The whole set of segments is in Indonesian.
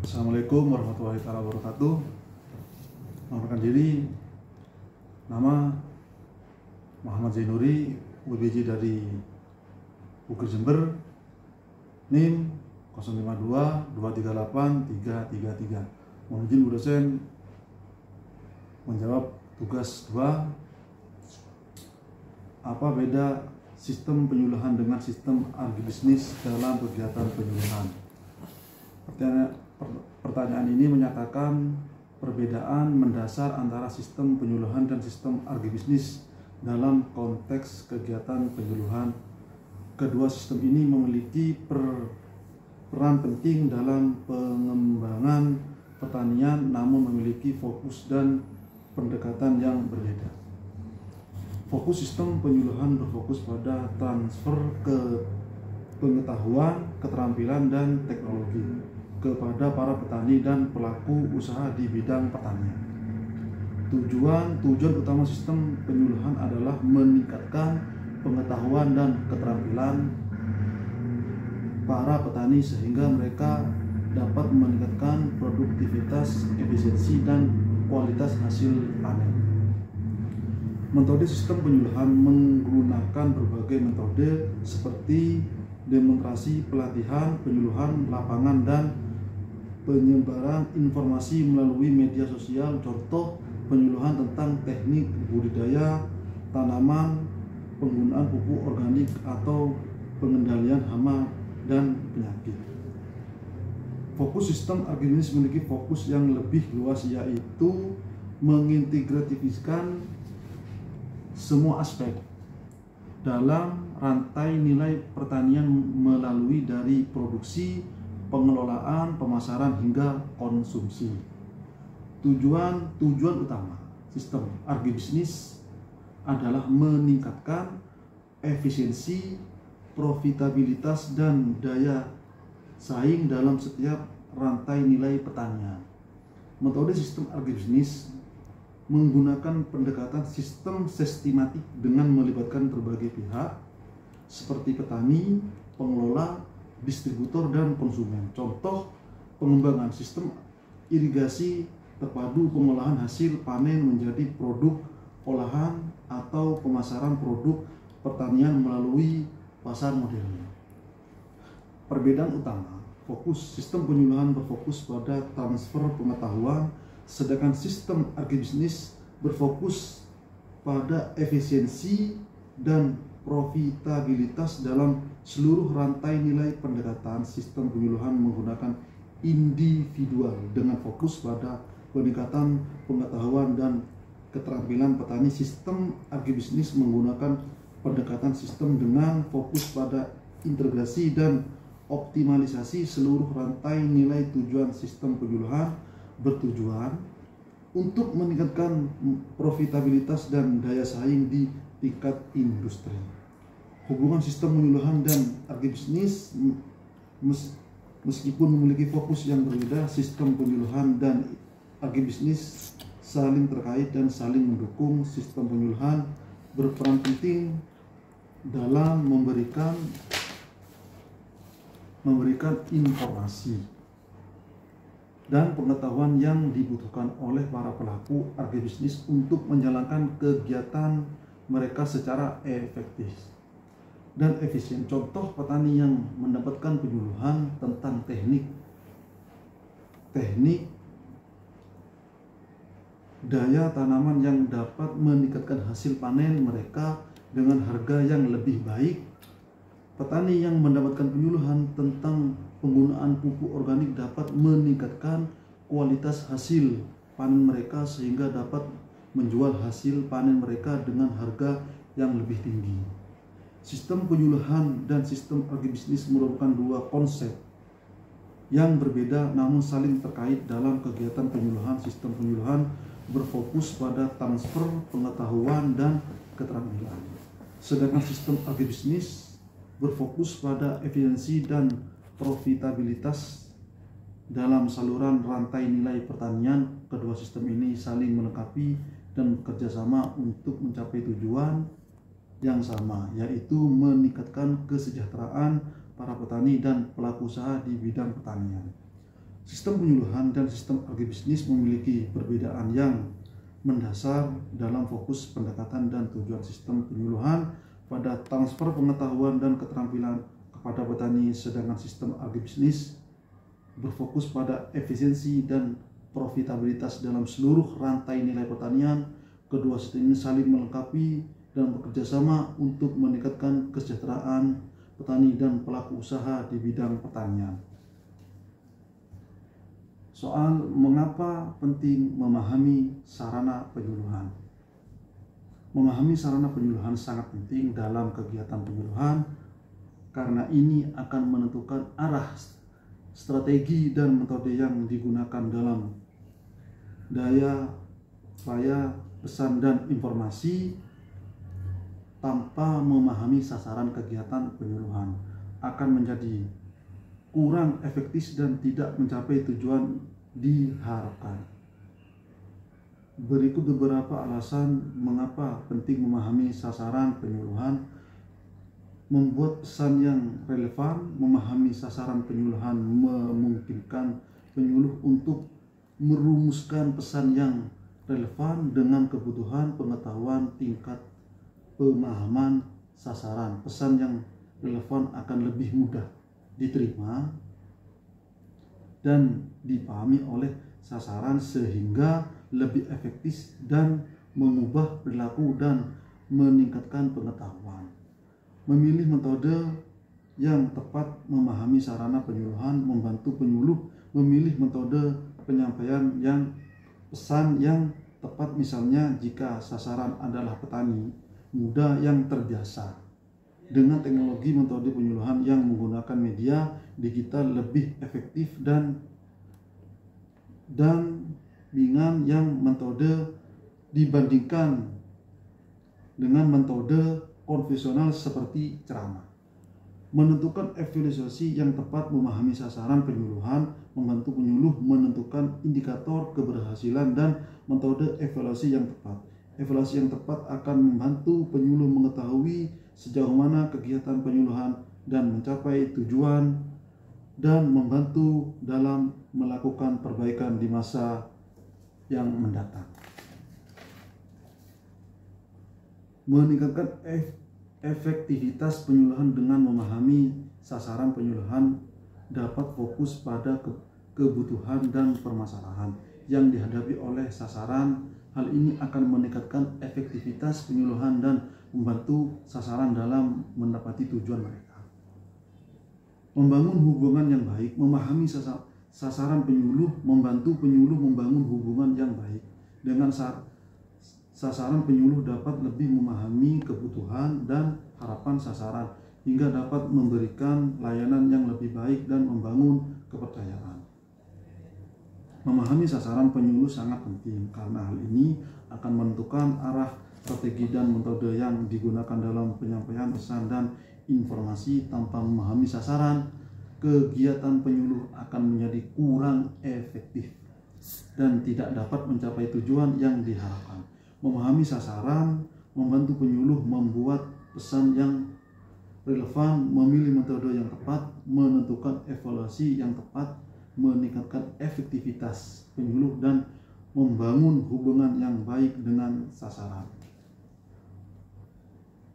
Assalamualaikum warahmatullahi wabarakatuh. Mengenalkan diri, nama Muhammad Zainuri, UBJ dari Uger Jember, NIM 052-238-333. Mohon izin Bu dosen menjawab tugas 2. Apa beda sistem penyuluhan dengan sistem agribisnis dalam kegiatan penyuluhan? Pertanyaan ini menyatakan perbedaan mendasar antara sistem penyuluhan dan sistem agribisnis dalam konteks kegiatan penyuluhan. Kedua sistem ini memiliki peran penting dalam pengembangan pertanian, namun memiliki fokus dan pendekatan yang berbeda. Fokus sistem penyuluhan berfokus pada transfer ke pengetahuan, keterampilan, dan teknologi kepada para petani dan pelaku usaha di bidang pertanian. Tujuan utama sistem penyuluhan adalah meningkatkan pengetahuan dan keterampilan para petani sehingga mereka dapat meningkatkan produktivitas, efisiensi, dan kualitas hasil panen. Metode sistem penyuluhan menggunakan berbagai metode seperti demonstrasi, pelatihan, penyuluhan lapangan, dan penyebaran informasi melalui media sosial. Contoh penyuluhan tentang teknik budidaya tanaman, penggunaan pupuk organik, atau pengendalian hama dan penyakit. Fokus sistem agribisnis memiliki fokus yang lebih luas, yaitu mengintegrasikan semua aspek dalam rantai nilai pertanian melalui dari produksi, pengelolaan, pemasaran, hingga konsumsi. Tujuan utama sistem agribisnis adalah meningkatkan efisiensi, profitabilitas, dan daya saing dalam setiap rantai nilai pertanian. Metode sistem agribisnis menggunakan pendekatan sistem sistematik dengan melibatkan berbagai pihak seperti petani, pengelola, distributor, dan konsumen. Contoh pengembangan sistem irigasi terpadu, pengolahan hasil panen menjadi produk olahan, atau pemasaran produk pertanian melalui pasar modern. Perbedaan utama: fokus sistem penyuluhan berfokus pada transfer pengetahuan, sedangkan sistem agribisnis berfokus pada efisiensi dan profitabilitas dalam seluruh rantai nilai. Pendekatan sistem penyuluhan menggunakan individual dengan fokus pada peningkatan pengetahuan dan keterampilan petani. Sistem agribisnis menggunakan pendekatan sistem dengan fokus pada integrasi dan optimalisasi seluruh rantai nilai. Tujuan sistem penyuluhan bertujuan untuk meningkatkan profitabilitas dan daya saing di tingkat industri. Hubungan sistem penyuluhan dan agribisnis meskipun memiliki fokus yang berbeda, sistem penyuluhan dan agribisnis saling terkait dan saling mendukung. Sistem penyuluhan berperan penting dalam memberikan informasi dan pengetahuan yang dibutuhkan oleh para pelaku agribisnis untuk menjalankan kegiatan mereka secara efektif dan efisien. Contoh petani yang mendapatkan penyuluhan tentang teknik daya tanaman yang dapat meningkatkan hasil panen mereka dengan harga yang lebih baik. Petani yang mendapatkan penyuluhan tentang penggunaan pupuk organik dapat meningkatkan kualitas hasil panen mereka sehingga dapat menjual hasil panen mereka dengan harga yang lebih tinggi. Sistem penyuluhan dan sistem agribisnis merupakan dua konsep yang berbeda namun saling terkait dalam kegiatan penyuluhan. Sistem penyuluhan berfokus pada transfer pengetahuan dan keterampilan, sedangkan sistem agribisnis berfokus pada efisiensi dan profitabilitas dalam saluran rantai nilai pertanian. Kedua sistem ini saling melengkapi dan bekerja sama untuk mencapai tujuan yang sama, yaitu meningkatkan kesejahteraan para petani dan pelaku usaha di bidang pertanian. Sistem penyuluhan dan sistem agribisnis memiliki perbedaan yang mendasar dalam fokus pendekatan dan tujuan. Sistem penyuluhan pada transfer pengetahuan dan keterampilan kepada petani, sedangkan sistem agribisnis berfokus pada efisiensi dan profitabilitas dalam seluruh rantai nilai pertanian. Kedua sistem ini saling melengkapi dan bekerja sama untuk meningkatkan kesejahteraan petani dan pelaku usaha di bidang pertanian. Soal mengapa penting memahami sarana penyuluhan. Memahami sarana penyuluhan sangat penting dalam kegiatan penyuluhan karena ini akan menentukan arah, strategi, dan metode yang digunakan dalam daya, upaya, pesan, dan informasi. Tanpa memahami sasaran kegiatan penyuluhan akan menjadi kurang efektif dan tidak mencapai tujuan diharapkan. Berikut beberapa alasan mengapa penting memahami sasaran penyuluhan. Membuat pesan yang relevan. Memahami sasaran penyuluhan memungkinkan penyuluh untuk merumuskan pesan yang relevan dengan kebutuhan pengetahuan tingkat pemahaman sasaran. Pesan yang relevan akan lebih mudah diterima dan dipahami oleh sasaran sehingga lebih efektif dan mengubah perilaku dan meningkatkan pengetahuan. Memilih metode yang tepat memahami sarana penyuluhan membantu penyuluh memilih metode penyampaian yang pesan yang tepat. Misalnya jika sasaran adalah petani muda yang terbiasa dengan teknologi, metode penyuluhan yang menggunakan media digital lebih efektif dan ringan yang metode dibandingkan dengan metode konvensional seperti ceramah. Menentukan evaluasi yang tepat memahami sasaran penyuluhan membantu penyuluh menentukan indikator keberhasilan dan metode evaluasi yang tepat. Evaluasi yang tepat akan membantu penyuluh mengetahui sejauh mana kegiatan penyuluhan dan mencapai tujuan dan membantu dalam melakukan perbaikan di masa yang mendatang. Meningkatkan efektivitas penyuluhan dengan memahami sasaran penyuluhan dapat fokus pada kebutuhan dan permasalahan yang dihadapi oleh sasaran. Hal ini akan meningkatkan efektivitas penyuluhan dan membantu sasaran dalam mendapati tujuan mereka. Membangun hubungan yang baik. Memahami sasaran penyuluh membantu penyuluh membangun hubungan yang baik dengan sasaran. Penyuluh dapat lebih memahami kebutuhan dan harapan sasaran hingga dapat memberikan layanan yang lebih baik dan membangun kepercayaan. Memahami sasaran penyuluh sangat penting karena hal ini akan menentukan arah, strategi, dan metode yang digunakan dalam penyampaian pesan dan informasi. Tanpa memahami sasaran, kegiatan penyuluh akan menjadi kurang efektif dan tidak dapat mencapai tujuan yang diharapkan. Memahami sasaran membantu penyuluh membuat pesan yang relevan, memilih metode yang tepat, menentukan evaluasi yang tepat, meningkatkan efektivitas penyuluh, dan membangun hubungan yang baik dengan sasaran.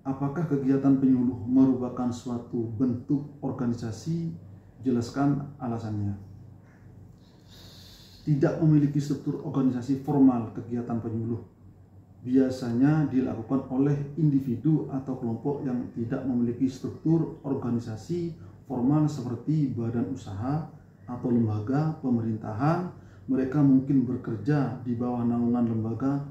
Apakah kegiatan penyuluh merupakan suatu bentuk organisasi? Jelaskan alasannya. Tidak memiliki struktur organisasi formal, kegiatan penyuluh biasanya dilakukan oleh individu atau kelompok yang tidak memiliki struktur organisasi formal seperti badan usaha atau lembaga pemerintahan. Mereka mungkin bekerja di bawah naungan lembaga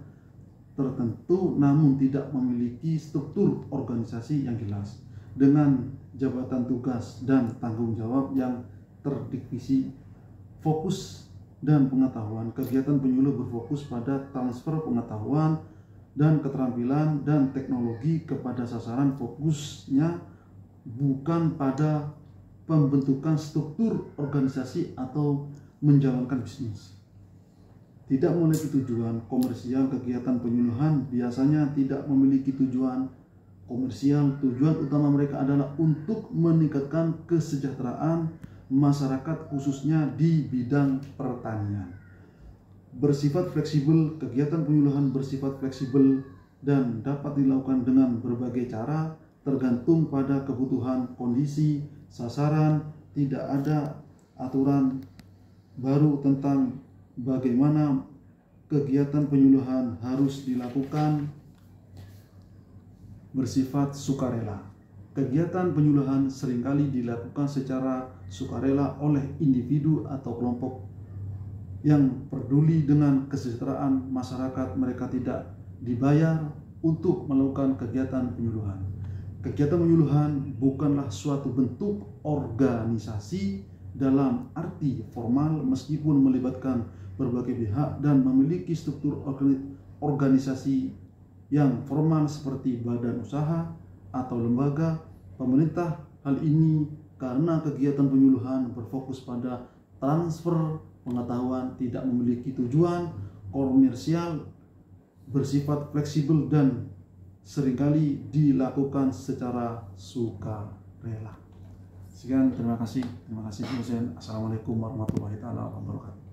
tertentu namun tidak memiliki struktur organisasi yang jelas dengan jabatan tugas dan tanggung jawab yang terdivisi. Fokus dan pengetahuan. Kegiatan penyuluh berfokus pada transfer pengetahuan dan keterampilan dan teknologi kepada sasaran. Fokusnya bukan pada pembentukan struktur organisasi atau menjalankan bisnis. Tidak memiliki tujuan komersial. Kegiatan penyuluhan biasanya tidak memiliki tujuan komersial. Tujuan utama mereka adalah untuk meningkatkan kesejahteraan masyarakat khususnya di bidang pertanian. Bersifat fleksibel, kegiatan penyuluhan bersifat fleksibel dan dapat dilakukan dengan berbagai cara tergantung pada kebutuhan, kondisi, sasaran. Tidak ada aturan baru tentang bagaimana kegiatan penyuluhan harus dilakukan. Bersifat sukarela. Kegiatan penyuluhan seringkali dilakukan secara sukarela oleh individu atau kelompok yang peduli dengan kesejahteraan masyarakat. Mereka tidak dibayar untuk melakukan kegiatan penyuluhan. Kegiatan penyuluhan bukanlah suatu bentuk organisasi dalam arti formal, meskipun melibatkan berbagai pihak dan memiliki struktur organisasi yang formal seperti badan usaha atau lembaga pemerintah. Hal ini karena kegiatan penyuluhan berfokus pada transfer pengetahuan, tidak memiliki tujuan komersial, bersifat fleksibel dan seringkali dilakukan secara sukarela. Sekian, terima kasih. Assalamualaikum warahmatullahi wabarakatuh.